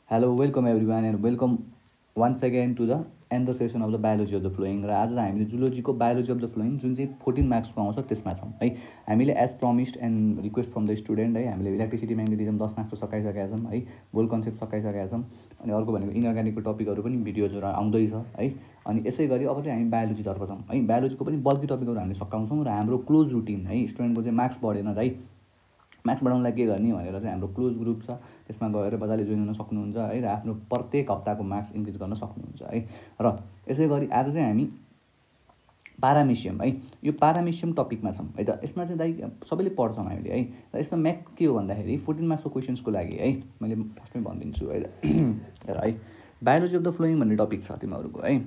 Hello, welcome everyone and welcome once again to the end the session of the biology of the flowing र आज हामीले जुलोजीको biology of the flowing जुन चाहिँ 14 मार्क्सको आउँछ त्यसमा छौँ है। हामीले as promised and request from the student है हामीले इलेक्ट्रिसिटी म्याग्नेटिजम 10 मार्क्सको सकाइसकेका छौँ है, बोल कन्सेप्ट सकाइसकेका छौँ। अनि अर्को भनेको इनअर्ग्यानिकको टपिकहरू पनि भिडियोजहरू आउँदैछ है। अनि यसै गरी अब चाहिँ हामी बायोलोजीतर्फ छौँ है। बायोलोजीको पनि बल्की टपिकहरू हामीले सकाउँछौँ र हाम्रो क्लोज रुटिन है, स्टुडेन्टको चाहिँ मार्क्स बढेन है, मार्क्स बढाउनलाई के गर्ने भनेर चाहिँ हाम्रो क्लोज ग्रुप छ, त्यसमा गएर मजाले जोइन हुन सक्नुहुन्छ है र आफ्नो प्रत्येक हप्ताको मार्क्स इन्क्रिज गर्न सक्नुहुन्छ है। र यसै गरी आज चाहिँ हामी पारामिसियम है, यो पारामिसियम टपिकमा छौँ है त। यसमा चाहिँ दाइ सबैले पढ्छौँ हामीले है। र यसमा म्याथ के हो भन्दाखेरि 14 मार्क्सको क्वेसन्सको लागि है मैले फर्स्टमै भनिदिन्छु है त। है बायोलोजी अफ द फ्लोइङ भन्ने टपिक छ तिमीहरूको है,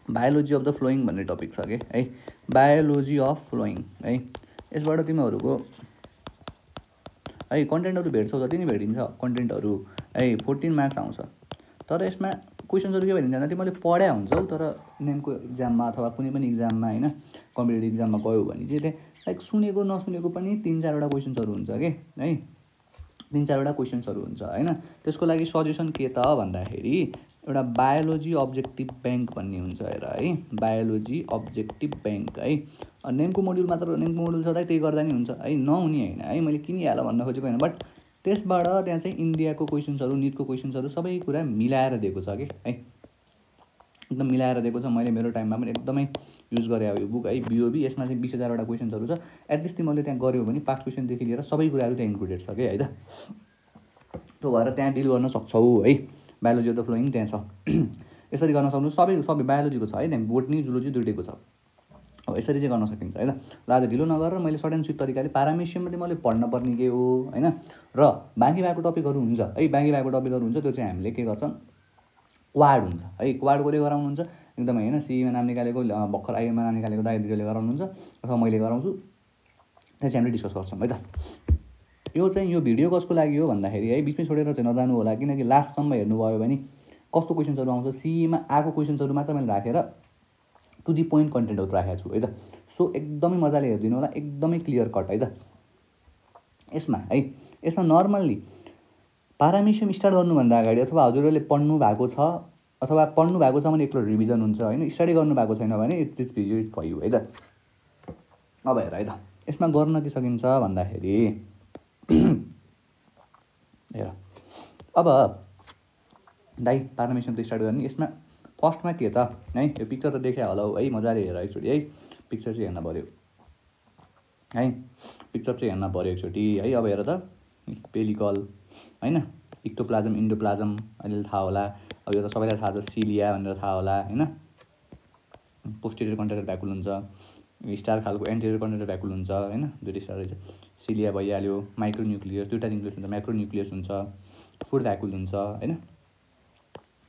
बायोलोजी अफ द फ्लोइङ भन्ने टपिक छ कि है, बायोलोजी अफ फ्लोइङ है। यसबाट तिमीहरूको है कन्टेन्टहरू भेट्छौ, जति नै भेटिन्छ कन्टेन्टहरू है 14 मार्क्स आउँछ। तर यसमा क्वेसन्सहरू के भनिन्छ भन्दा तिमीले पढाइ हुन्छौ, तर नेमको इक्जाममा अथवा कुनै पनि इक्जाममा होइन कम्पिटेटिभ इक्जाममा गयो भने चाहिँ त्यहाँ लाइक सुनेको नसुनेको पनि 3-4वटा क्वेसन्सहरू हुन्छ कि है, 3-4वटा क्वेसन्सहरू हुन्छ होइन। त्यसको लागि सजेसन के त भन्दाखेरि एउटा बायोलोजी अब्जेक्टिभ ब्याङ्क भन्ने हुन्छ हेर है, बायोलोजी अब्जेक्टिभ ब्याङ्क है। नेमको मोड्युल मात्र, नेमको मोड्युल छ त्यही गर्दा नि हुन्छ है, नहुने होइन है, मैले किनिहाल भन्न खोजेको होइन। बट त्यसबाट त्यहाँ चाहिँ इन्डियाको क्वेसन्सहरू, निटको क्वेसन्सहरू सबै कुरा मिलाएर दिएको छ कि है, एकदम मिलाएर दिएको छ। मैले मेरो टाइममा पनि एकदमै युज गरेँ अब यो बुक है, बिओबी। यसमा चाहिँ 20,000वटा क्वेसन्सहरू छ। एटलिस्ट तिमीले त्यहाँ गऱ्यो भने पास्ट क्वेसनदेखि लिएर सबै कुराहरू त्यहाँ इन्क्लुडेड छ कि है त। त्यो भएर त्यहाँ डिल गर्न सक्छौ है, बायोलोजी अफ द फ्लोइङ त्यहाँ छ। यसरी गर्न सक्नु सबै बायोलोजीको छ है, त्यहाँ बोटनी जुलोजी दुइटैको छ। अब यसरी चाहिँ गर्न सकिन्छ है त। ल आज ढिलो नगरेर मैले सर्ट एन्ड स्विट तरिकाले पारामिसियममा तिमीले पढ्न पर्ने के हो होइन, र बाँकी भएको टपिकहरू हुन्छ है, बाँकी भएको टपिकहरू हुन्छ त्यो चाहिँ हामीले के गर्छौँ, क्वाड हुन्छ है। क्वाड कसले गराउनुहुन्छ एकदमै होइन, सीमा नाम निकालेको भर्खर आइएममा नाम निकालेको दाइ दिदीले गराउनुहुन्छ अथवा मैले गराउँछु, त्यो चाहिँ हामीले डिस्कस गर्छौँ है त। यो चाहिँ यो भिडियो कसको लागि हो भन्दाखेरि है, बिचमै छोडेर चाहिँ नजानु होला, किनकि लास्टसम्म हेर्नुभयो भने कस्तो क्वेसन्सहरू आउँछ, सीमा आएको क्वेसन्सहरू मात्र मैले राखेर टु दि पोइन्ट कन्टेन्टहरू राखेको छु है त। सो एकदमै मजाले हेरिदिनु होला, एकदमै क्लियर कट है त। यसमा है, यसमा नर्मल्ली पारामिसियम स्टार्ट गर्नुभन्दा अगाडि अथवा हजुरहरूले पढ्नु भएको छ अथवा पढ्नु भएको छ भने एक्लो रिभिजन हुन्छ होइन, स्टडी गर्नु भएको छैन भने this video is for you है त। अब हेर है त, यसमा गर्न के सकिन्छ भन्दाखेरि हेर, अब दाइ पारामिसियम त स्टार्ट गर्ने। यसमा फर्स्टमा के त है, यो पिक्चर त देखायो होला है, मजाले हेर एकचोटि है, पिक्चर चाहिँ हेर्न पऱ्यो है, पिक्चर चाहिँ हेर्न पऱ्यो एकचोटि है। अब हेर त, पेलिकल होइन, इक्टोप्लाजम इन्डोप्लाजम अहिले थाहा होला। अब यो त सबैलाई थाहा छ, सिलिया भनेर थाहा होला होइन। पोस्टेरियर कन्ट्राक्टर भ्याकुल हुन्छ, स्टार खालको एन्टेरियर कन्ट्राक्टर भ्याकुल हुन्छ होइन, दुईवटै स्टार रहेछ। सिलिया भइहाल्यो, माइक्रोन्युक्लियस दुईवटा न्युक्लियस हुन्छ, माइक्रोन्युक्लियस हुन्छ, फुड भ्याकुल हुन्छ होइन,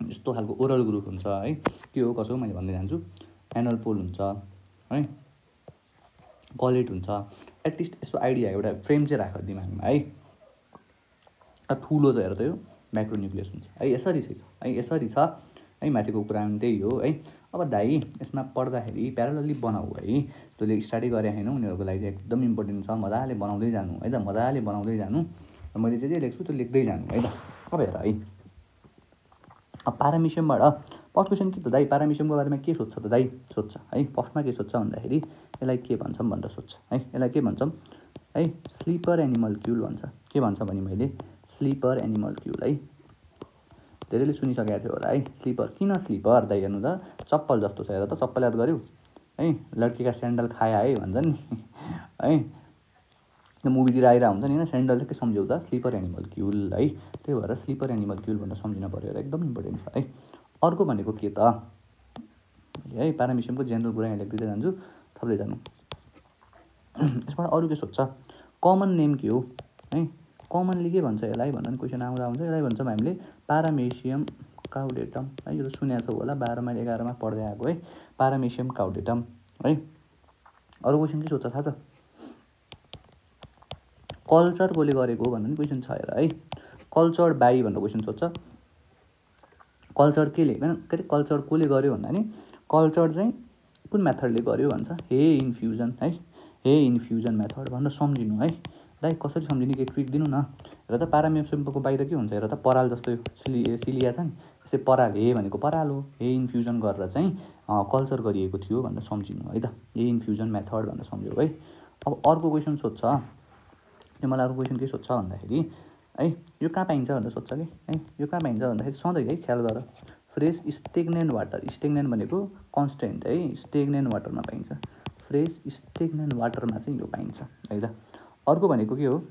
यस्तो खालको ओरल ग्रुप हुन्छ है। के हो कसो मैले भन्दै जान्छु, एनल पोल हुन्छ है, गलेट हुन्छ। एटलिस्ट यसो आइडिया एउटा फ्रेम चाहिँ राख दिमागमा है। ठुलो छ हेर त, यो माइक्रोन्युक्लियस हुन्छ है, यसरी चाहिँ छ है, यसरी छ है। माथिको कुरा पनि त्यही हो है। अब दाइ यसमा पढ्दाखेरि प्यारालली बनाऊ है, तैँले स्टडी गरे होइन उनीहरूको लागि चाहिँ एकदम इम्पोर्टेन्ट छ, मजाले बनाउँदै जानु है त, मजाले बनाउँदै जानु। र मैले जे लेख्छु त्यो लेख्दै जानु है त। अब हेर है, अब पारामिसियमबाट फर्स्ट क्वेसन के त दाइ, पारामिसियमको बारेमा के सोध्छ त दाइ, सोध्छ है। फर्स्टमा के सोध्छ भन्दाखेरि यसलाई के भन्छौँ भनेर सोध्छ है, यसलाई के भन्छौँ है, स्लिपर एनिमल्क्युल भन्छ। के भन्छ भने मैले स्लिपर एनिमल्क्युल है, धेरैले सुनिसकेको थियो होला है। स्लिपर किन स्लिपर दाइ, हेर्नु त चप्पल जस्तो छ हेर त, चप्पल याद गऱ्यौ है, लड्कीका स्यान्डल खाया है भन्छ नि है, मुभीतिर आइरहेको हुन्छ नि होइन, स्यान्डल चाहिँ के सम्झ्यौ त, स्लिपर एनिमल्क्युल है। त्यही भएर स्लिपर एनिमल्क्युल भनेर सम्झिन पऱ्यो, एकदम इम्पोर्टेन्ट छ है। अर्को भनेको के त है, पारामिसियमको जेनरल कुरा यहाँ लेख्दै जान्छु, थप्दै जानु। यसबाट अरू के सोध्छ, कमन नेम के हो है, कमनली के भन्छ यसलाई भन्दा क्वेसन आउँदा हुन्छ। यसलाई भन्छौँ हामीले पारामिसियम काउडेटम है, यो त सुनेको छौ होला, 12 माइल 11 मा पढ्दै आएको है, पारामिसियम काउडेटम है। अरू क्वेसन के सोध्छ थाहा छ, कल्चर कसले गरेको भन्ने पनि क्वेसन छ हेर है, कल्चर बाई भनेर क्वेसन सोध्छ। कल्चर केले के अरे कल्चर कसले गर्यो भन्दा नि, कल्चर चाहिँ कुन मेथडले गर्यो भन्छ, हे इन्फ्युजन है, हे इन्फ्युजन मेथड भनेर सम्झिनु है। दाइ कसरी सम्झिने के ट्रिक दिनु न। हेर त पारामेसियमको बाहिर के हुन्छ हेर त पराल जस्तो सिलिया छ नि, यसै पराल हे भनेको पराल हो, हे इन्फ्युजन गरेर चाहिँ कल्चर गरिएको थियो भनेर सम्झिनु है त, हे इन्फ्युजन मेथड भनेर सम्झ्यौ है। अब अर्को क्वेसन सोध्छ, यो मलाई अर्को क्वेसन के सोध्छ भन्दाखेरि है यो कहाँ पाइन्छ भनेर सोध्छ कि है, यो कहाँ पाइन्छ भन्दाखेरि सधैँ है ख्याल गर, फ्रेस स्टेग्नेन्ट वाटर, स्टेग्नेन्ट भनेको कन्स्टेन्ट है, स्टेग्नेन्ट वाटरमा पाइन्छ, फ्रेस स्टेग्नेन्ट वाटरमा चाहिँ यो पाइन्छ है त। अर्को भनेको के हो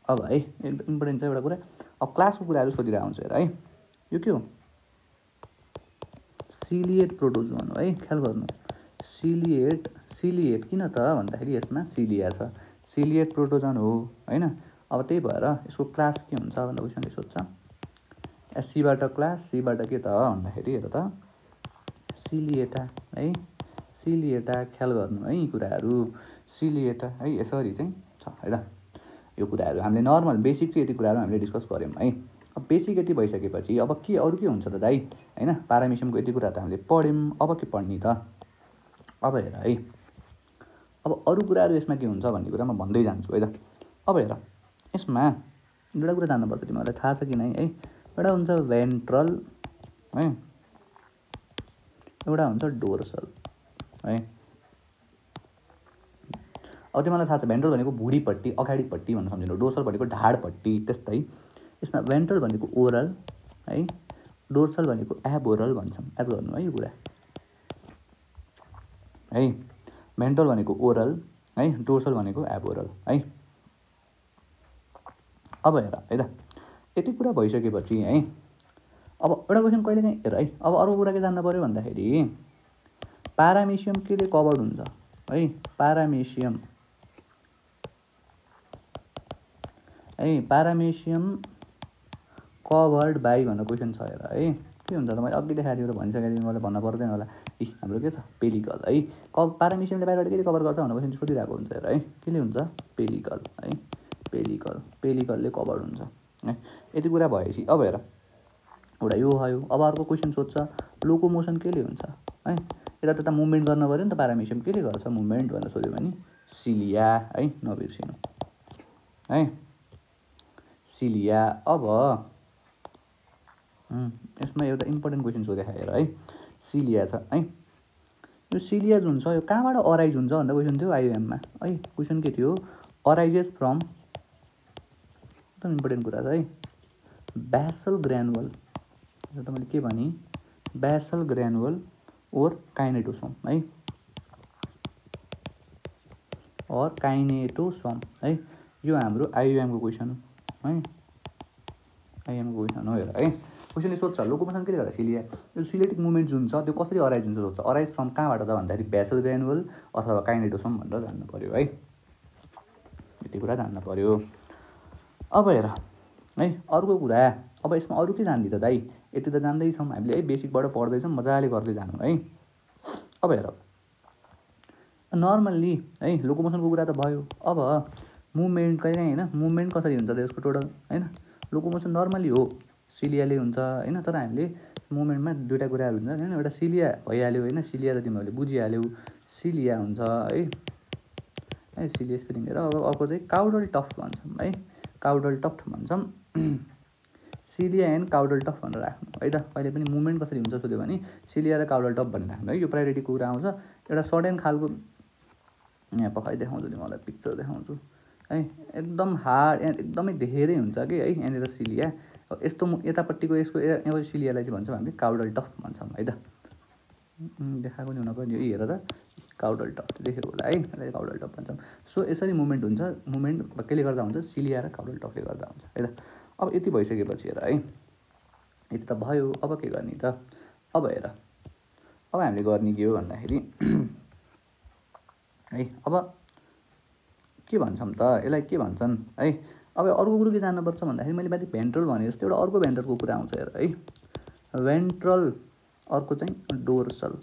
अब है, एकदम इम्पोर्टेन्ट छ एउटा कुरा, अब क्लासको कुराहरू सोधिरहेको हुन्छ हेर है, यो के हो सिलिएट प्रोटोजोन हो है, ख्याल गर्नु, सिलिएट किन त भन्दाखेरि यसमा सिलिया छ, सिलिएट प्रोटोजोन हो होइन। अब त्यही भएर यसको क्लास के हुन्छ भनेर क्वेसनले सोध्छ, सीबाट क्लास, सीबाट के त भन्दाखेरि हेर त सिलिएटा है, सिलिएटा, ख्याल गर्नु है यी कुराहरू, सिलिएटा है यसरी चाहिँ छ है त। यो कुराहरू हामीले नर्मल बेसिक चाहिँ यति कुराहरू हामीले डिस्कस गऱ्यौँ है। अब बेसिक यति भइसकेपछि अब के अरू के हुन्छ त दाइ होइन, पारामेसियमको यति कुरा त हामीले पढ्यौँ, अब के पढ्ने त, अब हेर है, अब अरू कुराहरू यसमा के हुन्छ भन्ने कुरा म भन्दै जान्छु है त। अब हेर यसमा एउटा कुरा जान्नुपर्छ, तिमीहरूलाई थाहा छ कि नै है, एउटा हुन्छ भेन्ट्रल है, एउटा हुन्छ डोर्सल है। अब तिमीलाई थाहा छ भेन्ट्रल भनेको भुँडीपट्टि अगाडिपट्टि भनेर सम्झिनु, डोर्सल भनेको ढाडपट्टि, त्यस्तै यसमा भेन्ट्रल भनेको ओरल है, डोर्सल भनेको एबोरल भन्छौँ, याद गर्नु है यो कुरा है, भेन्ट्रल भनेको ओरल है, डोर्सल भनेको एबोरल है। अब हेर है त यति कुरा भइसकेपछि है, अब एउटा क्वेसन कहिले काहीँ हेर है, अब अर्को कुरा के जान्न पऱ्यो भन्दाखेरि पारामेसियम केले कभर्ड हुन्छ है, पारामेसियम है, पारामेसियम कभर्ड बाई भनेर क्वेसन छ हेर है, के हुन्छ त मैले अघि देखाएको थियो त भनिसकेको थिएँ, मलाई भन्न पर्दैन होला, हाम्रो के छ पेलिकल है, पारामेसियमले बाहिरबाट के कभर गर्छ भनेर क्वेसन सोधिरहेको हुन्छ हेर है, केले हुन्छ पेलिकल है, पेलिकलले कभर्ड हुन्छ है। यति कुरा भएपछि अब हेर एउटा यो भयो, अब अर्को क्वेसन सोध्छ लोकोमोसन केले हुन्छ है, यता मुभमेन्ट गर्न पऱ्यो नि त, पारामेसियम केले गर्छ मुभमेन्ट भनेर सोध्यो भने सिलिया है, नबिर्सिनु है सिलिया। अब यसमा एउटा इम्पोर्टेन्ट क्वेसन सोधेको हेर है, सिलिया छ है, यो सिलिया जुन छ यो कहाँबाट अराइज हुन्छ भनेर क्वेसन थियो आइओएममा है, क्वेसन के थियो अराइजेस फ्रम, एकदम इम्पोर्टेन्ट कुरा छ है, बेसल ग्रानुअल, त मैले के भने बेसल ग्रानुअल ओर काइनेटोसोम है, और काइनेटोसोम है, यो हाम्रो आइओएमको क्वेसन हो है, आइएमको क्वेसन हो हेर है। क्वेसनले सोध्छ लोकोमोसन के गर्दा सिलिया, यो सिलेटिक मुभमेन्ट जुन छ त्यो कसरी अराइज हुन्छ सोध्छ, अराइज फ्रम कहाँबाट त भन्दाखेरि बेसल ग्रानुअल अथवा काइनेटोसोम भनेर जान्नु पऱ्यो है, यति कुरा जान्नु पऱ्यो। अब हेर है अर्को कुरा, अब यसमा अरू के जान्ने त दाइ, यति त जान्दैछौँ हामीले है, बेसिकबाट पढ्दैछौँ, मजाले गर्दै जानु है। अब हेर नर्मल्ली है लोकोमोसनको कुरा त भयो, अब मुभमेन्ट कहिले काहीँ होइन, मुभमेन्ट कसरी हुन्छ त यसको टोटल होइन, लोकोमोसन नर्मली हो सिलियाले हुन्छ होइन, तर हामीले मुभमेन्टमा दुईवटा कुराहरू हुन्छ होइन, एउटा सिलिया भइहाल्यो होइन, सिलिया त तिमीहरूले बुझिहाल्यौ, सिलिया हुन्छ है सिलिया स्पेलिङ हेर। अब अर्को चाहिँ काउडल टफ्ट भन्छौँ है, काउडल टफ्ट भन्छौँ, सिलिया एन्ड काउडल टफ्ट भनेर राख्नु है त, कहिले पनि मुभमेन्ट कसरी हुन्छ सोध्यो भने सिलिया र काउडल टफ्ट भनेर राख्नु है, यो प्रायोरिटीको कुरा आउँछ। एउटा सडन खालको यहाँ पखाइ देखाउँछु नि, मलाई पिक्चर देखाउँछु है, एकदम हार्ड एकदमै धेरै हुन्छ कि है यहाँनिर सिलिया, यस्तो यतापट्टिको यसको सिलियालाई चाहिँ भन्छौँ हामीले काउडल टफ्ट भन्छौँ है त, देखाएको नि हुनुपर्ने, हेर त काउडल टफ्ट देखेको होला है, यसलाई काउडल टफ्ट भन्छौँ। सो यसरी मुभमेन्ट हुन्छ, मुभमेन्ट केले गर्दा हुन्छ सिलिया र काउडल टफ्टले गर्दा हुन्छ है त। अब यति भइसकेपछि हेर है, यति त भयो, अब के गर्ने त, अब हेर अब हामीले गर्ने के हो भन्दाखेरि है, अब के भन्छौँ त यसलाई के भन्छन् है। अब अर्को कुरो के जान्नुपर्छ भन्दाखेरि मैले माथि भेन्ट्रल भने जस्तो एउटा अर्को भेन्ट्रलको कुरा आउँछ हेर है, भेन्ट्रल अर्को चाहिँ डोर्सल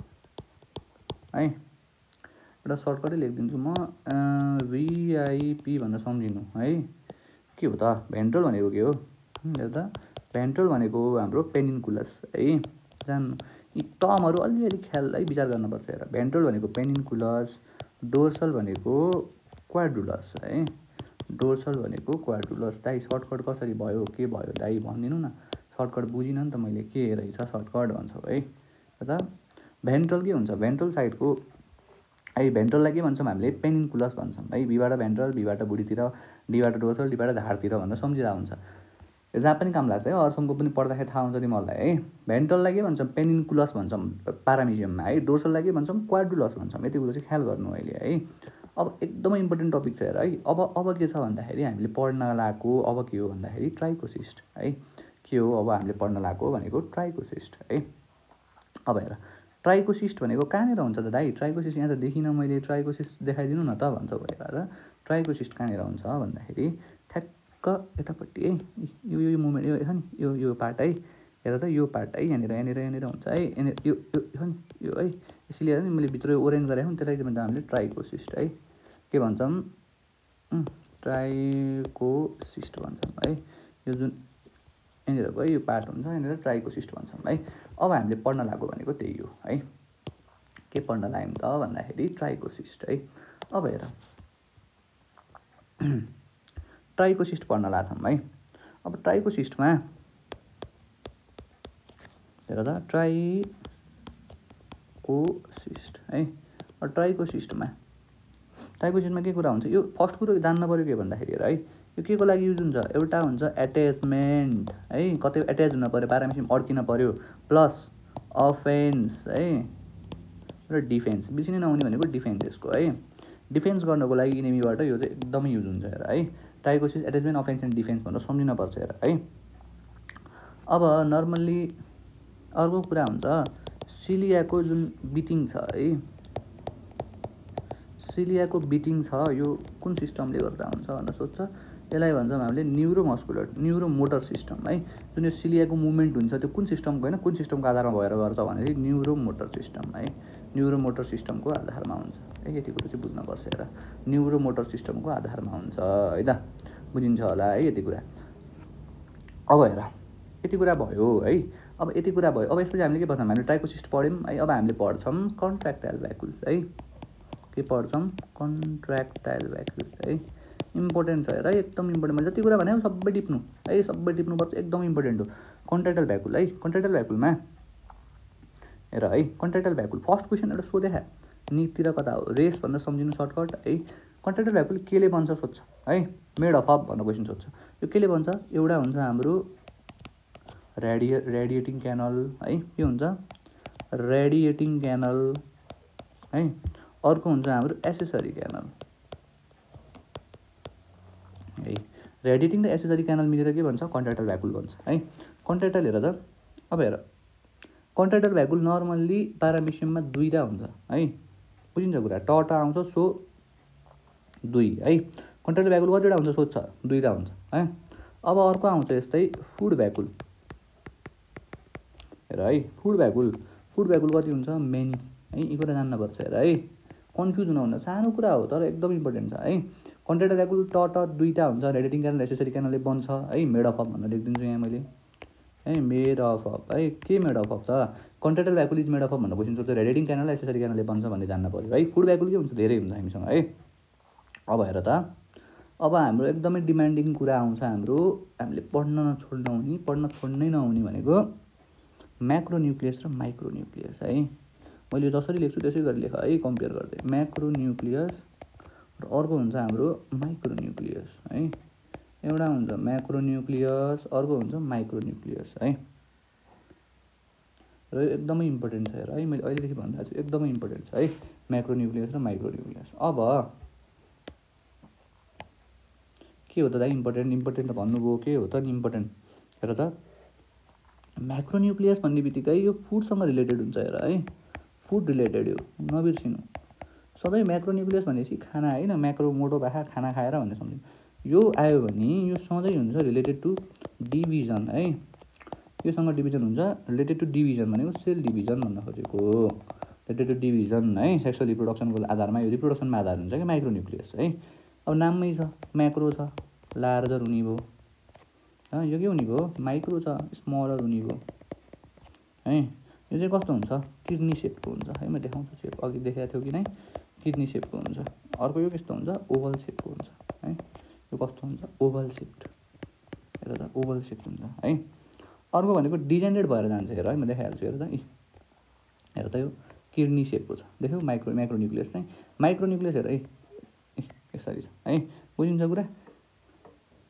है, एउटा सर्टकटै लेखिदिन्छु म, भिआइपी भनेर सम्झिनु है, के हो त भेन्ट्रल भनेको के हो हेर्दा, भेन्ट्रल भनेको हाम्रो पेनिन्कुलस है, जान्नु यी टर्महरू अलिअलि ख्याल है विचार गर्नुपर्छ हेर, भेन्ट्रल भनेको पेनिन्कुलस, डोर्सल भनेको क्वाड्रुलस है, डोर्सल भनेको क्वाड्रुलस। दाइ सर्टकट कसरी भयो, के भयो दाइ भनिदिनु न, सर्टकट बुझिनँ नि त मैले के रहेछ सर्टकट भन्छौ है त। भेन्ट्रल के हुन्छ, भेन्ट्रल साइडको है, भेन्ट्रललाई के भन्छौँ हामीले, पेनिन्कुलस भन्छौँ है। बीबाट भेन्ट्रल, बीबाट बुढीतिर, डीबाट डोर्सल, डीबाट धारतिर भनेर सम्झिँदा हुन्छ। यो जहाँ पनि काम लाग्छ है, अर्थमको पनि पढ्दाखेरि थाहा हुन्छ तिमीहरूलाई है। भेन्ट्रललाई के भन्छौँ, पेनिन्कुलस भन्छौँ पारामिजियममा है। डोर्सललाई के भन्छौँ, क्वाड्रुलस भन्छौँ। यति कुरो चाहिँ ख्याल गर्नु अहिले है। अब एकदमै इम्पोर्टेन्ट टपिक छ हेर है। अब के छ भन्दाखेरि हामीले पढ्न लागेको अब के हो भन्दाखेरि ट्राइकोसिस्ट है। के हो अब हामीले पढ्न लागेको भनेको ट्राइकोसिस्ट है। अब हेर ट्राइकोसिस्ट भनेको कहाँनिर हुन्छ त दाइ, ट्राइकोसिस्ट यहाँ त देखिनँ मैले, ट्राइकोसिस्ट देखाइदिनु न त भन्छ भएर। ट्राइकोसिस्ट कहाँनिर हुन्छ भन्दाखेरि ठ्याक्क यतापट्टि है, यो मुभमेन्ट यो छ नि, यो पार्ट है, हेर त यो पार्ट है, यहाँनिर हुन्छ है, यहाँनिर यो छ नि, यो है, यसले हेर नि मैले भित्र ओरेन्ज गरेको नि, त्यसलाई भन्छ हामीले ट्राइकोसिस्ट है। के भन्छौँ, ट्राइकोसिस्ट भन्छौँ है। यो जुन यहाँनिरको है यो पार्ट हुन्छ, यहाँनिर ट्राइकोसिस्ट भन्छौँ है। अब हामीले पढ्न लागेको भनेको त्यही हो है। के पढ्न लाग्यौँ त भन्दाखेरि ट्राइकोसिस्ट है। अब हेर ट्राइकोसिस्ट पढ्न लाग्छौँ है। अब ट्राइकोसिस्टमा हेर त ट्राइकोसिस्ट है। ट्राइकोसिस्टमा के कुरा हुन्छ, यो फर्स्ट कुरो जान्न पऱ्यो के भन्दाखेरि हेर है, यो के को लागि युज हुन्छ, एउटा हुन्छ एट्याचमेन्ट है, कतै एट्याच हुन पऱ्यो, पारामिसियम अड्किन पऱ्यो, प्लस अफेन्स है र डिफेन्स। बिर्सिनै नहुने भनेको डिफेन्स यसको है। डिफेन्स गर्नको लागि इनेमीबाट यो चाहिँ एकदमै युज हुन्छ हेर है। Trichocyst attachment offence and defence भनेर सम्झिनुपर्छ हेर है। अब नर्मल्ली अर्को कुरा हुन्छ सिलियाको जुन बिटिङ छ है, सिलियाको बिटिङ छ यो कुन सिस्टमले गर्दा हुन्छ भनेर सोध्छ। यसलाई भन्छौँ हामीले न्युरोमोटर सिस्टम है। जुन यो सिलियाको मुभमेन्ट हुन्छ त्यो कुन सिस्टमको होइन, कुन सिस्टमको आधारमा भएर गर्छ भनेदेखि न्युरोमोटर सिस्टम है। न्युरोमोटर सिस्टमको आधारमा हुन्छ है। यति कुरो चाहिँ बुझ्नुपर्छ हेर, न्युरोमोटर सिस्टमको आधारमा हुन्छ है त, बुझिन्छ होला है यति कुरा। अब हेर यति कुरा भयो है। अब यति कुरा भयो, अब यसपछि हामीले के पढ्छौँ, हामीले ट्राइकोसिस्ट पढ्यौँ है। अब हामीले पढ्छौँ कन्ट्र्याक्टाइल भ्याकुल है। के पढ्छौँ, कन्ट्र्याक्टाइल भ्याकुल है। इम्पोर्टेन्ट छ हेर है, एकदम इम्पोर्टेन्ट। मैले जति कुरा भने सबै टिप्नु है, सबै टिप्नुपर्छ, एकदम इम्पोर्टेन्ट हो कन्ट्र्याक्टाइल भ्याकुल है। कन्ट्र्याक्टाइल भ्याकुलमा हेर है, कन्ट्र्याक्टाइल भ्याकुल फर्स्ट क्वेसन एउटा सोधेखा, नितिर कता हो, रेस भनेर सम्झिनु सर्टकट है। कन्ट्र्याक्टाइल भ्याकुल केले बन्छ सोध्छ है, मेड अफ भनेर क्वेसन सोध्छ। यो केले बन्छ, एउटा हुन्छ हाम्रो रेडिएटिङ क्यानल है, के हुन्छ रेडिएटिङ क्यानल है। अर्को हुन्छ हाम्रो एसेसरी क्यानल है। रेडिएटिङ र एसेसरी क्यानल मिलेर के भन्छ, कन्ट्र्याक्टाइल भ्याकुल भन्छ है। कन्ट्र्याक्टाइल हेर त, अब हेर कन्ट्र्याक्टाइल भ्याकुल नर्मल्ली पारामिसियममा दुईवटा हुन्छ है, बुझिन्छ कुरा, ट आउँछ सो 2 है। कन्ट्र्याक्टाइल भ्याकुल कतिवटा हुन्छ सोध्छ, दुईवटा हुन्छ है। अब अर्को आउँछ यस्तै फुड भ्याकुल हेर है। फुड भ्याकुल कति हुन्छ, मेनी है। यी कुरा जान्नुपर्छ हेर है, कन्फ्युज हुनुहुन्न, सानो कुरा हो तर एकदम इम्पोर्टेन्ट छ है। कन्ट्र्याक्टाइल भ्याकुल ट दुईवटा हुन्छ, रेडिएटिङ क्यानल एसेसरी क्यानलले बन्छ है। मेड अफ भनेर लेखिदिन्छु यहाँ मैले है, मेड अफ है। के मेड अफ छ, कन्ट्र्याक्टाइल भ्याकुल इज मेड अफ भनेर क्वेसन सोध्छ, रेडिएटिङ क्यानल एसेसरी क्यानलले बन्छ भन्ने जान्न पऱ्यो है। फुड भ्याकुल के हुन्छ, धेरै हुन्छ हामीसँग है। अब हेर त, अब हाम्रो एकदमै डिमान्डिङ कुरा आउँछ हाम्रो, हामीले पढ्न छोड्नै नहुने भनेको म्याक्रोन्युक्लियस र माइक्रोन्युक्लियस है। मैले जसरी लेख्छु त्यसै गरी लेख है, कम्पेयर गर्दै। म्याक्रोन्युक्लियस र अर्को हुन्छ हाम्रो माइक्रोन्युक्लियस है। एउटा हुन्छ म्याक्रोन्युक्लियस, अर्को हुन्छ माइक्रोन्युक्लियस है। र एकदमै इम्पोर्टेन्ट छ हेर है, मैले अहिलेदेखि भन्दा छु एकदमै इम्पोर्टेन्ट छ है, म्याक्रोन्युक्लियस र माइक्रोन्युक्लियस। अब के हो त दाइ इम्पोर्टेन्ट त भन्नुभयो, के हो त नि इम्पोर्टेन्ट हेर त। म्याक्रोन्युक्लियस भन्ने बित्तिकै यो फुडसँग रिलेटेड हुन्छ हेर है, फुड रिलेटेड हो नबिर्सिनु। सबै म्याक्रोन्युक्लियस भनेपछि खाना होइन, म्याक्रो मोटो भाखा खाना खाएर भन्ने सम्झिनु। यो आयो भने यो सधैँ हुन्छ रिलेटेड टु डिभिजन है। योसँग डिभिजन हुन्छ, रिलेटेड टु डिभिजन भनेको सेल डिभिजन भन्न खोजेको, रिलेटेड टु डिभिजन है। सेक्सुअल रिप्रोडक्सनको आधारमा यो रिप्रोडक्सनमा आधार हुन्छ कि माइक्रोन्युक्लियस है। अब नाममै छ म्याक्रो छ, लार्जर हुने भयो, यो के हुने भयो, माइक्रो छ, स्मलर हुने भयो है। यो चाहिँ कस्तो हुन्छ, किडनी सेपको हुन्छ है। म देखाउँछु सेप, अघि देखाएको थियो कि नै, किडनी सेपको हुन्छ। अर्को यो कस्तो हुन्छ, ओभल सेपको हुन्छ है। यो कस्तो हुन्छ ओभल सेप्ड हेर त ओभल सेप्ड हुन्छ है अर्को भनेको डिजेनरेट भएर जान्छ हेर है म देखाइहाल्छु हेर त हेर त यो किडनी सेपको छ देख्यौ माइक्रोन्युक्लियस चाहिँ माइक्रोन्युक्लियस हेर है यसरी छ है बुझिन्छ कुरा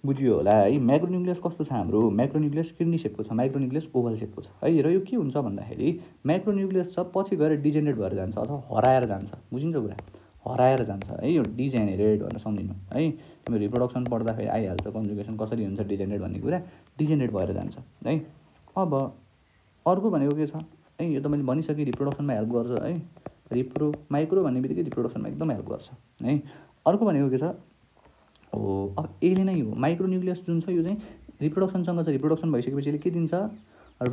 बुझियो होला है माइक्रोन्युक्लियस कस्तो छ हाम्रो माइक्रोन्युक्लियस किडनी सेपको छ माइक्रोन्युक्लियस ओभल सेपको छ है र यो के हुन्छ भन्दाखेरि माइक्रोन्युक्लियस छ पछि गएर डिजेनरेट भएर जान्छ अथवा हराएर जान्छ बुझिन्छ कुरा हराएर जान्छ है यो डिजेनेरेट भनेर सम्झिनु है तिम्रो रिप्रोडक्सन पढ्दाखेरि आइहाल्छ कन्जुगेसन कसरी हुन्छ डिजेनरेट भन्ने कुरा डिजेनरेट भएर जान्छ है अब अर्को भनेको के छ है यो त मैले भनिसकेँ रिप्रोडक्सनमा हेल्प गर्छ है माइक्रो भन्ने बित्तिकै रिप्रोडक्सनमा एकदम हेल्प गर्छ है अर्को भनेको के छ हो अब यसले नै हो माइक्रोन्युक्लियस जुन छ यो चाहिँ रिप्रोडक्सनसँग छ रिप्रोडक्सन भइसकेपछि यसले के दिन्छ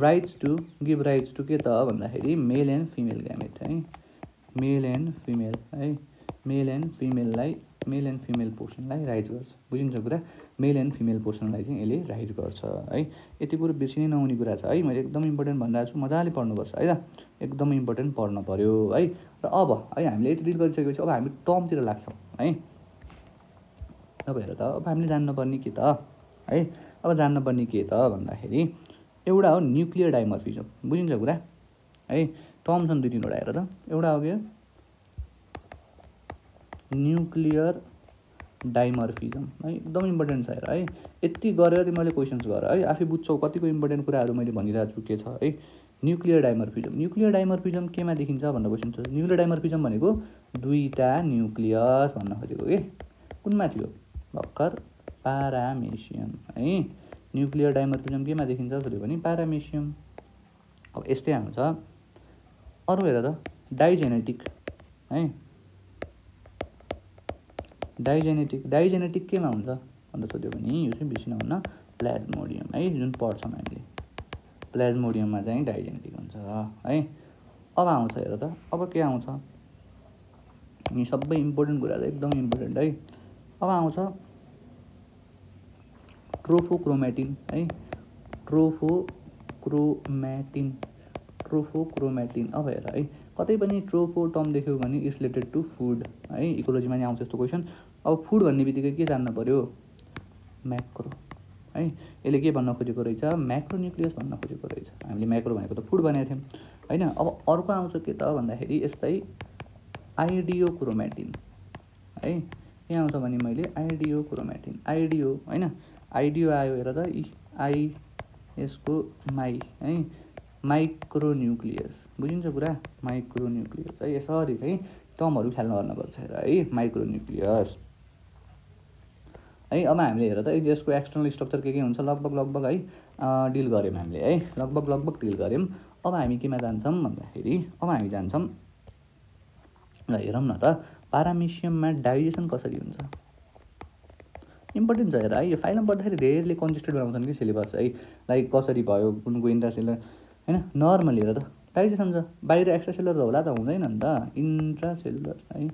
rights to give rights to के त भन्दाखेरि मेल एन्ड फिमेल ग्यामेट है मेल एन्ड फिमेल पोर्सनलाई राइज गर्छ बुझिन्छ कुरा मेल एन्ड फिमेल पोर्सनलाई चाहिँ यसले राइज गर्छ है यति कुरो बिर्सिनै नहुने कुरा छ है मैले एकदम इम्पोर्टेन्ट भनिरहेको छु मजाले पढ्नुपर्छ है त एकदम इम्पोर्टेन्ट पढ्न पऱ्यो है र अब है हामीले यति डिल गरिसकेपछि अब हामी टर्मतिर लाग्छौँ है अब हेर त अब हामीले जान्नुपर्ने के त है अब जान्नुपर्ने के त भन्दाखेरि एउटा हो न्युक्लियर डाइमर्फिजम बुझिन्छ कुरा है टर्म छन् दुई तिनवटा हेर त एउटा हो के न्युक्लियर डाइमर्फिजम है एकदम इम्पोर्टेन्ट छ हेर है यति गरेर तिमीले क्वेसन्स गर है आफै बुझ्छौ कतिको इम्पोर्टेन्ट कुराहरू मैले भनिरहेको छु के छ है न्युक्लियर डाइमर्फिजम केमा देखिन्छ भनेर क्वेसन छ न्युक्लियर डाइमर्फिजम भनेको दुईटा न्युक्लियस भन्न खोजेको के कुनमा थियो भर्खर पारामेसियम है न्युक्लियर डाइमर्फिजम केमा देखिन्छ सोध्यो भने पारामेसियम अब यस्तै आउँछ अरू हेर त डाइजेनेटिक है डाइजेनेटिक केमा हुन्छ भनेर सोध्यो भने यो चाहिँ बिर्सिनु हुन्न प्लाज्मोडियम है जुन पढ्छौँ हामीले प्लाज्मोडियममा चाहिँ डाइजेनेटिक हुन्छ है अब आउँछ हेर त अब के आउँछ यी सबै इम्पोर्टेन्ट कुराहरू एकदम इम्पोर्टेन्ट है अब आउँछ ट्रोफोक्रोमेटिन है ट्रोफोक्रोमेटिन अब हेर है कतै पनि ट्रोफो टर्म देख्यौ भने इट्स रिलेटेड टु फुड है इकोलोजीमा नि आउँछ यस्तो क्वेसन अब फुड भन्ने बित्तिकै के जान्न पर्यो म्याक्रो है यसले के भन्न खोजेको रहेछ म्याक्रोन्युक्लियस भन्न खोजेको रहेछ हामीले म्याक्रो भनेको त फुड भनेको थियौँ होइन अब अर्को आउँछ के त भन्दाखेरि यस्तै आइडियोक्रोमेटिन है के आउँछ भने मैले आइडियोक्रोमेटिन होइन आइडियो आयो हेर त आई यसको है माइक्रोन्युक्लियस बुझिन्छ कुरा माइक्रोन्युक्लियस है यसरी चाहिँ टर्महरू ख्याल गर्नुपर्छ हेर है माइक्रोन्युक्लियस है अब हामीले हेर त यसको एक्सटर्नल स्ट्रक्चर के हुन्छ लगभग है डिल गऱ्यौँ हामीले है लगभग डिल गऱ्यौँ अब हामी केमा जान्छौँ भन्दाखेरि अब हामी जान्छौँ ल हेरौँ न त पारामेसियममा डाइजेसन कसरी हुन्छ इम्पोर्टेन्ट छ हेर है यो फाइलम पढ्दाखेरि धेरैले कन्जेस्टेड बनाउँछन् कि सिलेबस है लाइक कसरी भयो कुनको इन्ट्रासेलुलर होइन नर्मली हेर त डाइजेसन छ बाहिर एक्स्ट्रा सेलुलर त होला त हुँदैन नि त इन्ट्रासेलुलर है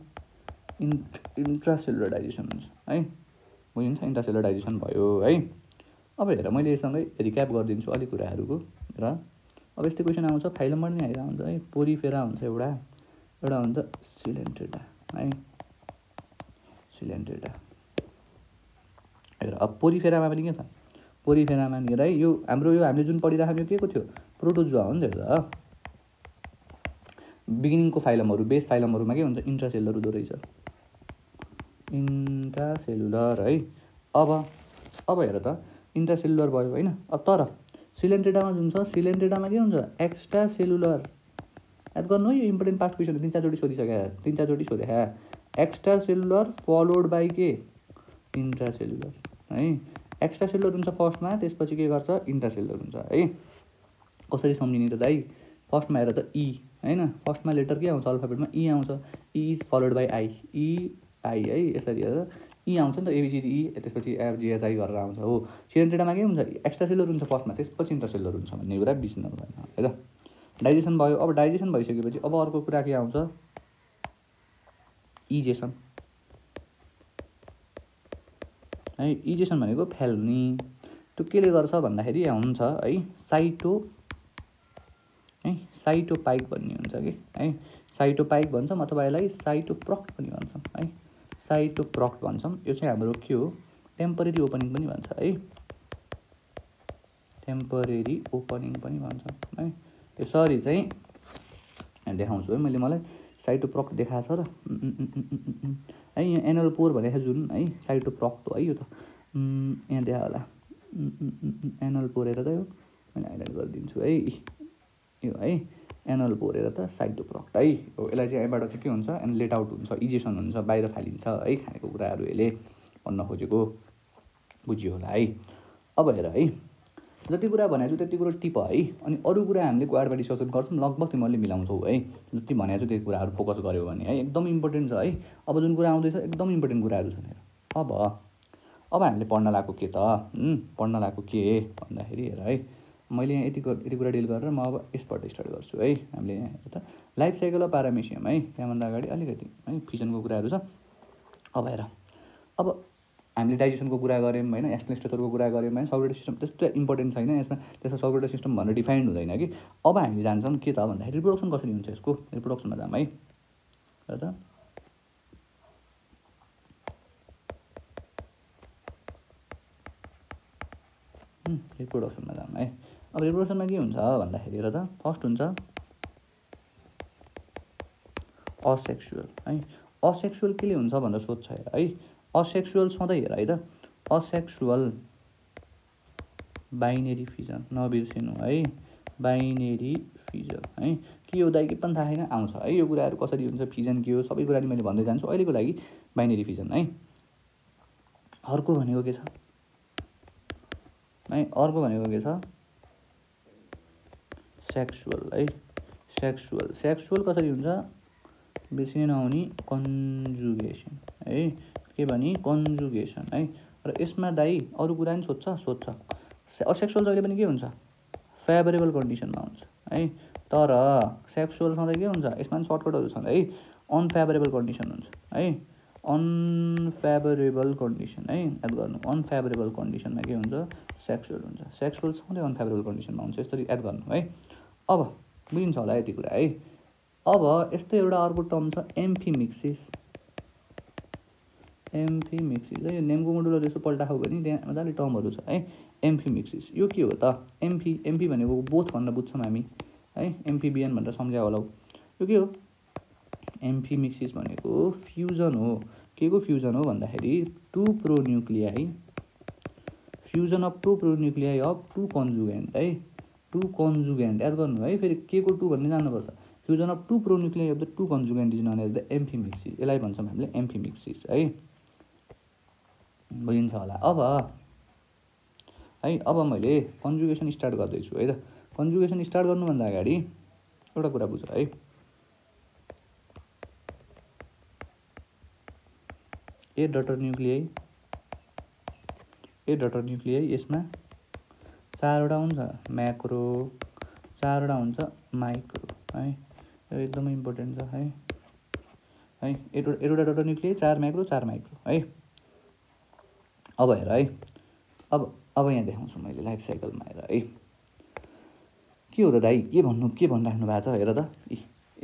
इन्ट्रासेलुलर डाइजेसन हुन्छ है बुझिन्छ इन्ट्रासेलुलर डाइजेसन भयो है अब हेर मैले यससँगै रिक्याप गरिदिन्छु अलिक कुराहरूको र अब यस्तै क्वेसन आउँछ फाइलमबाट नि आइरहेको हुन्छ है पोरिफेरा हुन्छ एउटा हुन्छ सिलेन्ट्रेटा है सिलेन्ट्रेटा हेर अब पोरिफेरामा पनि के छ पोरिफेरामा नि है यो हामीले जुन पढिरहेको यो के को थियो प्रोटोजुआ हो नि त बिगिनिङको फाइलमहरू बेस फाइलमहरूमा के हुन्छ इन्ट्रासेलुलर हुँदो रहेछ इन्ट्रासेलुलर है अब हेर त इन्ट्रासेलुलर भयो होइन अब तर सिलेन्ट्रेटामा जुन छ सिलेन्ट्रेटामा के हुन्छ एक्स्ट्रा सेलुलर याद गर्नु है यो इम्पोर्टेन्ट पास्ट क्वेसन तिन चारचोटि सोधे एक्स्ट्रा सेलुलर फलोड बाई के इन्ट्रासेलुलर है एक्स्ट्रा सेलुलर हुन्छ फर्स्टमा त्यसपछि के गर्छ इन्ट्रासेलुलर हुन्छ है कसरी सम्झिने त दाइ फर्स्टमा हेर त ई होइन फर्स्टमा लेटर के आउँछ अल्फाबेटमा ई आउँछ E is followed by I है यसरी हेर ई आउँछ नि त एबिसिडी ई त्यसपछि एफजिएचआई गरेर आउँछ हो सिलेन्ट्रेटामा के हुन्छ एक्स्ट्रा सेलुलर हुन्छ फर्स्टमा त्यसपछि इन्ट्रासेलुलर हुन्छ भन्ने कुरा बिर्सिनु भएन है त डाइजेसन भयो अब डाइजेसन भइसकेपछि अब अर्को कुरा के आउँछ इजेसन है इजेसन भनेको फ्याल्ने त्यो केले गर्छ भन्दाखेरि हुन्छ है साइटोपाइक भन्ने हुन्छ कि है साइटोपाइक भन्छौँ अथवा यसलाई साइटोप्रक्ट पनि भन्छौँ है साइटोप्रक्ट भन्छौँ यो चाहिँ हाम्रो के हो टेम्परेरी ओपनिङ पनि भन्छ है, टेम्परेरी ओपनिङ पनि भन्छ है। यसरी चाहिँ देखाउँछु है मैले, मलाई साइटोप्रक्ट देखाएको छ र है, यहाँ एनल पोर भनेको जुन है साइटोप्रक्ट हो है, यो त यहाँ देखा होला एनल पोर हेर त, यो मैले हाइलाइट गरिदिन्छु है, यो है एनल पोर हेर त साइटोप्रक्ट है हो। यसलाई चाहिँ यहाँबाट चाहिँ के हुन्छ, एन्ड लेट आउट हुन्छ, इजेसन हुन्छ, बाहिर फालिन्छ है खानेको कुराहरू, यसले भन्न खोजेको बुझियो होला है। अब हेर है, जति कुरा भनेको छु त्यति कुरो टिप है, अनि अरू कुरा हामीले क्वाडमा डिस्कसन गर्छौँ, लगभग तिमीहरूले मिलाउँछौ है, जति भनेको छु त्यो कुराहरू फोकस गर्यो भने है, एकदम इम्पोर्टेन्ट छ है। अब जुन कुरा आउँदैछ एकदम इम्पोर्टेन्ट कुराहरू छन् हेर। अब हामीले पढ्न लागेको के त, पढ्न लागेको के भन्दाखेरि हेर है, मैले यहाँ यति कुरा डिल गरेर म अब यसबाट स्टार्ट गर्छु है। हामीले यहाँ हेर त लाइफ साइकल अफ पारामेसियम है, त्यहाँभन्दा अगाडि अलिकति है फिजनको कुराहरू छ। अब हेर, अब हामीले डाइजेसनको कुरा गऱ्यौँ होइन, एक्सप्लेन स्ट्रक्चरको कुरा गऱ्यौँ होइन, सर्कुलेटरी सिस्टम त्यस्तो इम्पोर्टेन्ट छैन यसमा, त्यसमा सर्कुलेटरी सिस्टम भनेर डिफाइन्ड हुँदैन कि। अब हामी जान्छौँ के त भन्दाखेरि रिप्रोडक्सन कसरी हुन्छ यसको, रिप्रोडक्सनमा जाऊँ है। र त रिप्रोडक्सनमा जाऊँ है। अब रिप्रोडक्सनमा के हुन्छ भन्दाखेरि र त फर्स्ट हुन्छ असेक्सुअल है। असेक्सुअल केले हुन्छ भनेर सोध्छ हेर है, असेक्सुअल सधैँ हेर है त, असेक्सुअल बाइनेरी फिजन नबिर्सिनु है, बाइनेरी फिजन है। के हो दाइ के पनि थाहा छैन, आउँछ है यो कुराहरू कसरी हुन्छ, फिजन के हो सबै कुरा मैले भन्दै जान्छु अहिलेको लागि। बाइनेरी फिजन है। अर्को भनेको के छ है, अर्को भनेको के छ सेक्सुअल है, सेक्सुअल। सेक्सुअल कसरी हुन्छ बिर्सिनै नहुने, कन्जुगेसन है, के भने कन्जुगेसन है। र यसमा दाइ अरू कुरा नि सोध्छ। असेक्सुअल जहिले पनि के हुन्छ फेभरेबल कन्डिसनमा हुन्छ है, तर सेक्सुअल सधैँ के हुन्छ, यसमा पनि सर्टकटहरू छन् है, अनफेभरेबल कन्डिसन हुन्छ है, अनफेभरेबल कन्डिसन है, याद गर्नु अनफेभरेबल कन्डिसनमा के हुन्छ सेक्सुअल हुन्छ, सेक्सुअल सधैँ अनफेभरेबल कन्डिसनमा हुन्छ, यसरी याद गर्नु है। अब बुझिन्छ होला यति कुरा है। अब यस्तै एउटा अर्को टर्म छ एम्फिमिक्सिस, एम्फिमिक्सिस है, यो नेमको मोडुलर यसो पल्टाखौ भने त्यहाँ मजाले टर्महरू छ है। एम्फिमिक्सिस यो के हो त, एम्फी भनेको बोथ भनेर बुझ्छौँ हामी है, एम्फिबियन भनेर सम्झायो होला। यो के हो एम्फिमिक्सिस भनेको फ्युजन हो, के को फ्युजन हो भन्दाखेरि two pronuclei, fusion of two pronuclei of two conjugant है, टु कन्जुगेन्ट याद गर्नु है, फेरि के को टु भन्ने जान्नुपर्छ, fusion of two pronuclei of the two conjugant is known as the amphimixis, यसलाई भन्छौँ हामीले एम्फिमिक्सिस है, बुझिन्छ होला। अब है, अब मैले कन्जुगेसन स्टार्ट गर्दैछु है त। कन्जुगेसन स्टार्ट गर्नुभन्दा अगाडि एउटा कुरा बुझ है, ए डटर न्युक्लियाई, ए डटर न्युक्लियाई यसमा चारवटा हुन्छ म्याक्रो, चारवटा हुन्छ माइक्रो है, यो एकदमै इम्पोर्टेन्ट छ है, एउटा डटर न्युक्लियाई, चार म्याक्रो, चार माइक्रो है। अब हेर है, अब यहाँ देखाउँछु मैले लाइफ साइकलमा हेर है, के हो त दाइ के भनिराख्नु भएको छ हेर त,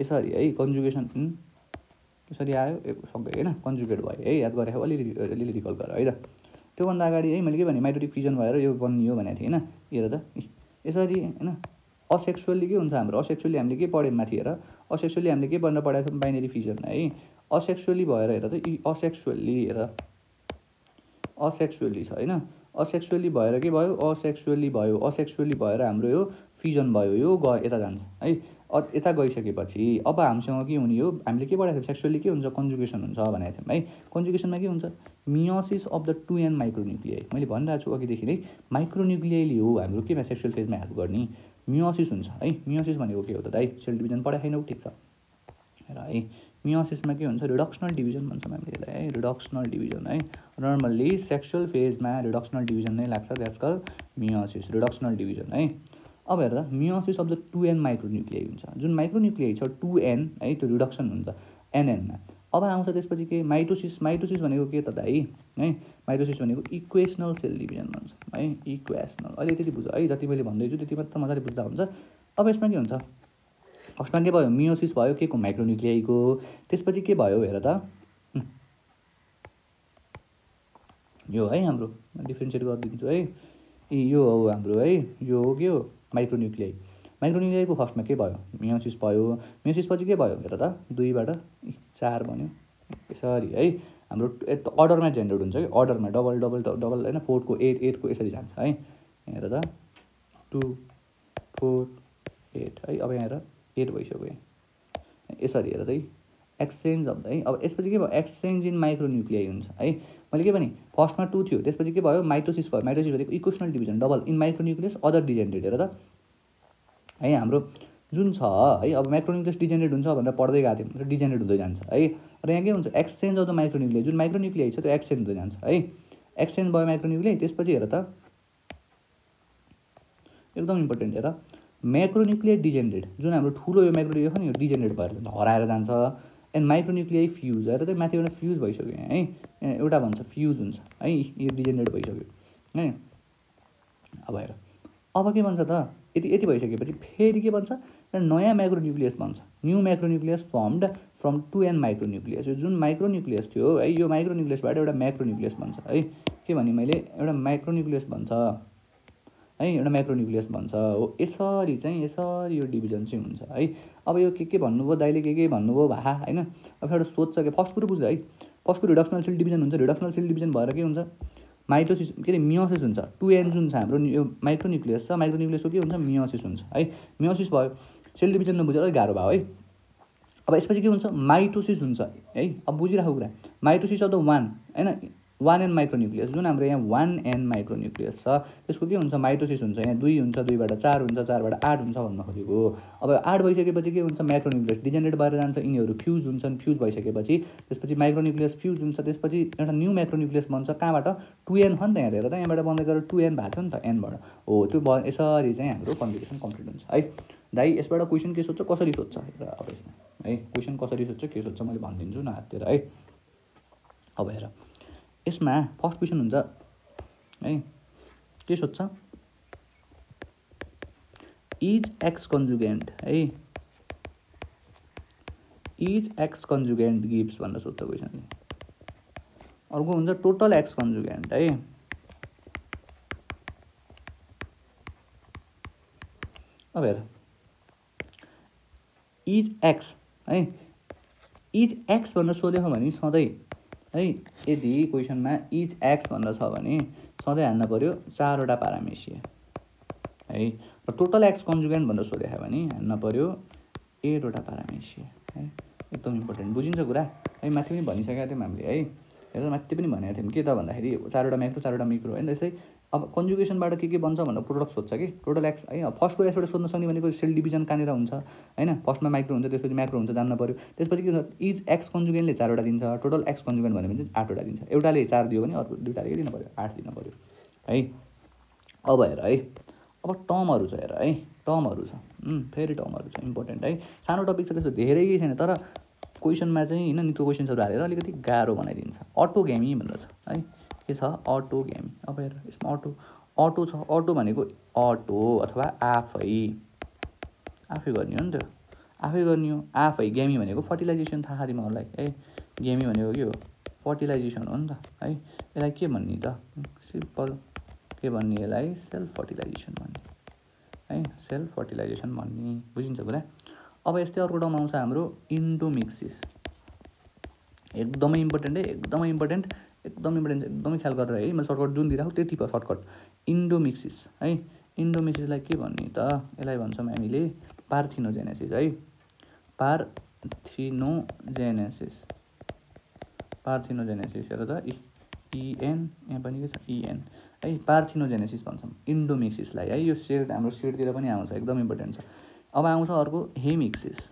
यसरी है कन्जुगेसन यसरी आयो सँगै होइन, कन्जुगेट भयो है, याद गरेको अलिअलि रिकल गर है त। त्योभन्दा अगाडि है मैले के भने माइटोटिक फिजन भएर यो बनियो भनेको थिएँ होइन, हेर त यसरी होइन। असेक्सुअली के हुन्छ हाम्रो, असेक्सुअली हामीले के पढ्यौँ माथि हेर, असेक्सुअली हामीले के भनेर पढाएको छौँ बाइनेरी फिजन है। असेक्सुअली भएर हेर त, असेक्सुअली हेर असेक्सुअली छ होइन, असेक्सुअली भएर के भयो, असेक्सुअली भयो, असेक्सुअली भएर हाम्रो यो फिजन भयो, यो यता जान्छ है। यता गइसकेपछि अब हामीसँग के हुने हो, हामीले के पढाएको थियौँ सेक्सुअली के हुन्छ कन्जुगेसन हुन्छ भनेको थियौँ है। कन्जुगेसनमा के हुन्छ मियोसिस अफ द 2n माइक्रोन्युक्लियाई, मैले भनिरहेको छु अघिदेखि नै, माइक्रोन्युक्लियाईले हो हाम्रो केमा सेक्सुअल फेजमा हेल्प गर्ने, मियोसिस हुन्छ है। मियोसिस भनेको के हो त दाइ, सेल डिभिजन पढाएको छैनौ, ठिक छ हेर है। मियोसिसमा के हुन्छ रिडक्सनल डिभिजन भन्छौँ हामीले यसलाई है, रिडक्सनल डिभिजन है। नर्मल्ली सेक्सुअल फेजमा रिडक्सनल डिभिजन नै लाग्छ, द्याट्स कल मियोसिस, रिडक्सनल डिभिजन है। अब हेर्दा मियोसिस अफ द 2n माइक्रोन्युक्लियाई हुन्छ, जुन माइक्रोन्युक्लियाई छ 2n है, त्यो रिडक्सन हुन्छ एनएनमा। अब आउँछ त्यसपछि के माइटोसिस, माइटोसिस भनेको के त दाइ है, माइटोसिस भनेको इक्वेसनल सेल डिभिजन भन्छ है, इक्वेसनल। अहिले त्यति बुझ है, जति मैले भन्दैछु त्यति मात्र मजाले बुझ्दा हुन्छ। अब यसमा के हुन्छ, फर्स्टमा के भयो मियोसिस भयो के को माइक्रोन्युक्लियाईको, त्यसपछि के भयो हेर त यो है हाम्रो डिफ्रेन्सिएट गरिदिन्छु है। यो हो हाम्रो है, यो हो के हो माइक्रोन्युक्लियाई। माइक्रोन्युक्लियाईको फर्स्टमा के भयो मियोसिस भयो। मियोसिस पछि के भयो हेर त 2 बाट 4 बन्यो यसरी है। हाम्रो अर्डरमा जेनेरेट हुन्छ कि अर्डरमा डबल डबल डबल होइन 4 को 8 को यसरी जान्छ है। हेर त 2 4 8 है। अब यहाँ हेर 8 भइसक्यो यसरी हेर त एक्सचेन्ज अफ है। अब यसपछि के भयो एक्सचेन्ज इन माइक्रोन्युक्लियाई हुन्छ है। मैले के भने फर्स्टमा 2 थियो त्यसपछि के भयो माइटोसिस भयो। माइटोसिस भनेको equational division double in micronucleus other degenerate हेर त है। हाम्रो जुन छ है अब माइक्रोन्युक्लियस डिजेनरेट हुन्छ भनेर पढ्दै गएको थियौँ डिजेनरेट हुँदै जान्छ है। र यहाँ के हुन्छ एक्सचेन्ज अफ द माइक्रोन्युक्लियाई जुन माइक्रोन्युक्लियाई छ त्यो एक्सचेन्ज हुँदै जान्छ है। एक्सचेन्ज भयो माइक्रोन्युक्लियाई त्यसपछि हेर त एकदम इम्पोर्टेन्ट हेर माइक्रोन्युक्लियाई डिजेनरेट जुन हाम्रो ठुलो यो माइक्रोन्युक्लियाई छ नि यो डिजेनरेट भएर हराएर जान्छ। एन्ड माइक्रोन्युक्लियाई फ्युज हेर त माथि एउटा फ्युज भइसक्यो यहाँ है। एउटा भन्छ फ्युज हुन्छ है यो डिजेनरेट भइसक्यो है। अब हेर अब के भन्छ त यति भइसकेपछि फेरि के भन्छ नयाँ माइक्रोन्युक्लियस भन्छ। New micronucleus formed from 2n micronucleus. यो जुन माइक्रोन्युक्लियस थियो है यो माइक्रोन्युक्लियसबाट एउटा म्याक्रोन्युक्लियस भन्छ है। के भने मैले एउटा माइक्रोन्युक्लियस भन्छ है एउटा माइक्रोन्युक्लियस भन्छ हो। यसरी चाहिँ यसरी यो डिभिजन चाहिँ हुन्छ है। अब यो के भन्नुभयो दाइले के भन्नुभयो भा होइन। अब एउटा सोध्छ कि फर्स्ट कुरो बुझ्छ है। फर्स्ट कुरो रिडक्सनल सेल डिभिजन हुन्छ। रिडक्सनल सेल डिभिजन भएर के हुन्छ माइटोसिस के अरे मियोसिस हुन्छ। 2n जुन छ हाम्रो यो माइक्रोन्युक्लियस छ माइक्रोन्युक्लियसको के हुन्छ मियोसिस हुन्छ है। मियोसिस भयो सेल डिभिजन नबुझेर गाह्रो भयो है। अब यसपछि के हुन्छ माइटोसिस हुन्छ है। अब बुझिराखेको कुरा माइटोसिस अफ द 1 होइन 1n माइक्रोन्युक्लियस जुन हाम्रो यहाँ 1n माइक्रोन्युक्लियस छ त्यसको के हुन्छ माइटोसिस हुन्छ। यहाँ 2 हुन्छ 2 बाट 4 हुन्छ 4 बाट 8 हुन्छ भन्न खोजेको। अब 8 भइसकेपछि के हुन्छ माइक्रोन्युक्लियस डिजेनरेट भएर जान्छ। यिनीहरू फ्युज हुन्छन्। फ्युज भइसकेपछि त्यसपछि माइक्रोन्युक्लियस फ्युज हुन्छ। त्यसपछि एउटा न्यू माइक्रोन्युक्लियस बन्छ कहाँबाट 2n हो नि त यहाँ हेरेर त यहाँबाट बन्दै गरेर 2n भएको थियो नि त nबाट हो त्यो यसरी चाहिँ हाम्रो कन्जुगेसन कम्प्लिट हुन्छ है। दाइ यसबाट क्वेसन के सोध्छ कसरी सोध्छ हेर अब यसमा है क्वेसन कसरी सोध्छ के सोध्छ मैले भनिदिन्छु न हाततिर है। अब हेर यसमा फर्स्ट क्वेसन हुन्छ है के सोध्छ इज एक्स कन्जुगेन्ट है इज एक्स कन्जुगेन्ट गिभ्स भनेर सोध्छ क्वेसनले। अर्को हुन्छ टोटल एक्स कन्जुगेन्ट है। अब हेर इज एक्स है इज एक्स भनेर सोधेको भने सधैँ है यदि क्वेसनमा इज एक्स भनेर छ भने सधैँ हान्न पर्यो 4वटा पारामेसिया है। र टोटल एक्स कन्जुगेन्ट भनेर सोधेको भने हान्न पर्यो 8वटा पारामेसिया है। एकदम इम्पोर्टेन्ट बुझिन्छ कुरा है। माथि पनि भनिसकेका थियौँ हामीले है। हेर माथि पनि भनेको थियौँ के त भन्दाखेरि 4वटा म्याक्रो 4वटा मिक्रो होइन। त्यसै अब कन्जुगेसनबाट के बन्छ भनेर प्रोडक्ट सोध्छ कि टोटल एक्स है। फर्स्ट कुरा यसबाट सोध्न सक्ने भनेको सेल डिभिजन कहाँनिर हुन्छ होइन। फर्स्टमा माइक्रो हुन्छ त्यसपछि म्याक्रो हुन्छ जान्न पर्यो। त्यसपछि के हुन्छ इज एक्स कन्जुगेन्टले 4वटा दिन्छ टोटल एक्स कन्जुगेन्ट भन्यो भने चाहिँ 8वटा दिन्छ। एउटाले 4 दियो भने अर्को दुईटाले के दिनु पर्यो 8 दिनु पर्यो है। अब हेर है अब टर्महरू छ हेर है टर्महरू छ फेरि टर्महरू छ इम्पोर्टेन्ट है। सानो टपिक छ त्यस्तो धेरै केही छैन तर क्वेसनमा चाहिँ होइन निको क्वेसन्सहरू हालेर अलिकति गाह्रो बनाइदिन्छ। अटोग्यामी भनेर छ है के छ अटोग्यामी। अब हेर यसमा अटो छ अटो भनेको अटो अथवा आफै गर्ने हो नि त आफै गर्ने हो आफै। ग्यामी भनेको फर्टिलाइजेसन थाहा तिमीहरूलाई है। ग्यामी भनेको के हो फर्टिलाइजेसन हो नि त है। यसलाई के भन्ने त सिम्पल के भन्ने यसलाई सेल्फ फर्टिलाइजेसन भन्ने है सेल्फ फर्टिलाइजेसन भन्ने बुझिन्छ कुरा। अब यस्तै अर्को टर्म आउँछ हाम्रो इन्डोमिक्सिस एकदमै इम्पोर्टेन्ट है एकदमै इम्पोर्टेन्ट एकदमै ख्याल गरेर है। मैले सर्टकट जुन दिइराखेको त्यति भयो सर्टकट इन्डोमिक्सिस है। इन्डोमिक्सिसलाई के भन्ने त यसलाई भन्छौँ हामीले पार्थिनोजेनेसिस है। पार्थिनोजेनेसिस हेर त इएन यहाँ पनि के छ इएन है पार्थिनोजेनेसिस भन्छौँ इन्डोमिक्सिसलाई है। यो सेट हाम्रो सेटतिर पनि आउँछ एकदम इम्पोर्टेन्ट छ। अब आउँछ अर्को हेमिक्सिस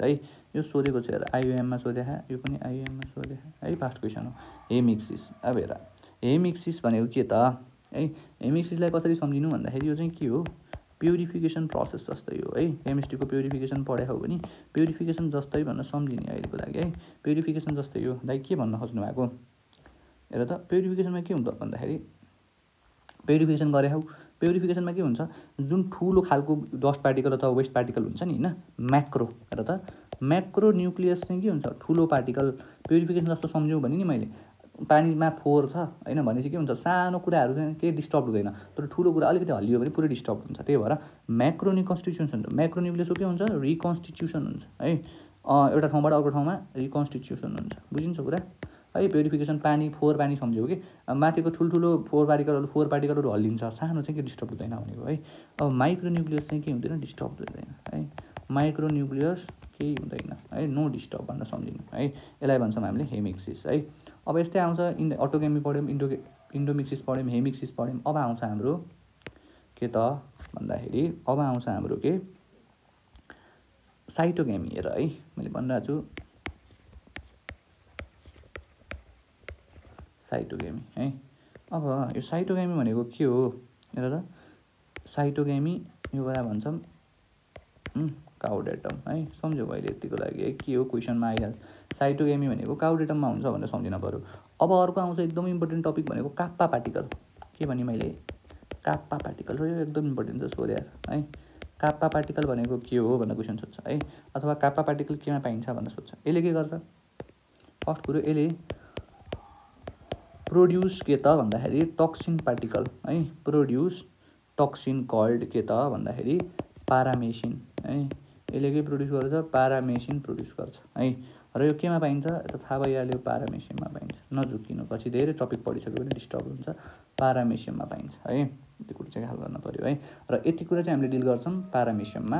है। यो सोधेको छ हेर आइयुएममा सोधेको यो पनि आइयुएममा सोधेको है फर्स्ट क्वेसन हो हेमिक्सिस। अब हेर हेमिक्सिस भनेको के त है हेमिक्सिसलाई कसरी सम्झिनु भन्दाखेरि यो चाहिँ के हो प्युरिफिकेसन प्रोसेस जस्तै हो है। केमिस्ट्रीको प्युरिफिकेसन पढेको हो भने प्युरिफिकेसन जस्तै भनेर सम्झिने अहिलेको लागि है। प्युरिफिकेसन जस्तै हो दाइ के भन्न खोज्नु भएको हेर त प्युरिफिकेसनमा के हुन्छ भन्दाखेरि प्युरिफिकेसन गरे हौ प्युरिफिकेसनमा के हुन्छ, जुन ठुलो खालको डस्ट पार्टिकल अथवा वेस्ट पार्टिकल हुन्छ नि होइन, म्याक्रो हेर त, म्याक्रो न्युक्लियस चाहिँ के हुन्छ, ठुलो पार्टिकल। प्युरिफिकेसन जस्तो सम्झ्यौँ भने नि मैले, पानीमा फोहोर छ होइन भनेपछि के हुन्छ, सानो कुराहरू चाहिँ केही डिस्टर्ब हुँदैन, तर ठुलो कुरा अलिकति हल्लियो भने पुरै डिस्टर्ब हुन्छ। त्यही भएर म्याक्रो रिकन्स्टिट्युसन हुन्छ। म्याक्रो न्युक्लियसको के हुन्छ, रिकन्स्टिट्युसन हुन्छ है, एउटा ठाउँबाट अर्को ठाउँमा रिकन्स्टिट्युसन हुन्छ। बुझिन्छ कुरा है। प्युरिफिकेसन पानी फोहोर पानी सम्झ्यौ कि, माथिको ठुल्ठुलो फोहोर पार्टिकलहरू हल्लिन्छ, सानो चाहिँ के डिस्टर्ब हुँदैन भनेको है। अब माइक्रो न्युक्लियस चाहिँ के हुँदैन, डिस्टर्ब हुँदैन है। माइक्रो न्युक्लियस केही हुँदैन है, नो डिस्टर्ब भनेर सम्झिनु है। यसलाई भन्छौँ हामीले हेमिक्सिस है। अब यस्तै आउँछ अटोगेमी पढ्यौँ, इन्डोमिक्सिस पढ्यौँ, हेमिक्सिस पढ्यौँ। अब आउँछ हाम्रो के त भन्दाखेरि, अब आउँछ हाम्रो के, साइटोगेमी। हेर है, मैले भनिरहेको छु साइटोगेमी है। अब यो साइटोगेमी भनेको के हो हेर त, साइटोगेमी यो कुरा भन्छौँ काउडेटम है। सम्झ्यौ अहिले यतिको लागि है, के हो क्वेसनमा आइहाल्छ। साइटोगेमी भनेको काउडेटममा हुन्छ भनेर सम्झिन पऱ्यो। अब अर्को आउँछ एकदम इम्पोर्टेन्ट टपिक भनेको काप्पा पार्टिकल। के भने मैले, काप्पा पार्टिकल, र यो एकदम इम्पोर्टेन्ट छ, सोधेको छ है। काप्पा पार्टिकल भनेको के हो भनेर क्वेसन सोध्छ है, अथवा काप्पा पार्टिकल केमा पाइन्छ भनेर सोध्छ। यसले के गर्छ, फर्स्ट कुरो यसले प्रोड्युस के त भन्दाखेरि टक्सिन पार्टिकल है, प्रोड्युस टक्सिन कल्ड के त भन्दाखेरि पारामेसिन है। यसले के प्रोड्युस गर्छ, पारामेसिन प्रोड्युस गर्छ है। र यो केमा पाइन्छ, यता थाहा भइहाल्यो, पारामेसियममा पाइन्छ। नझुक्किनु, पछि धेरै टपिक पढिसक्यो भने डिस्टर्ब हुन्छ। पारामेसियममा पाइन्छ है, त्यो कुरा चाहिँ ख्याल गर्न पऱ्यो है। र यति कुरा चाहिँ हामीले डिल गर्छौँ पारामेसियममा।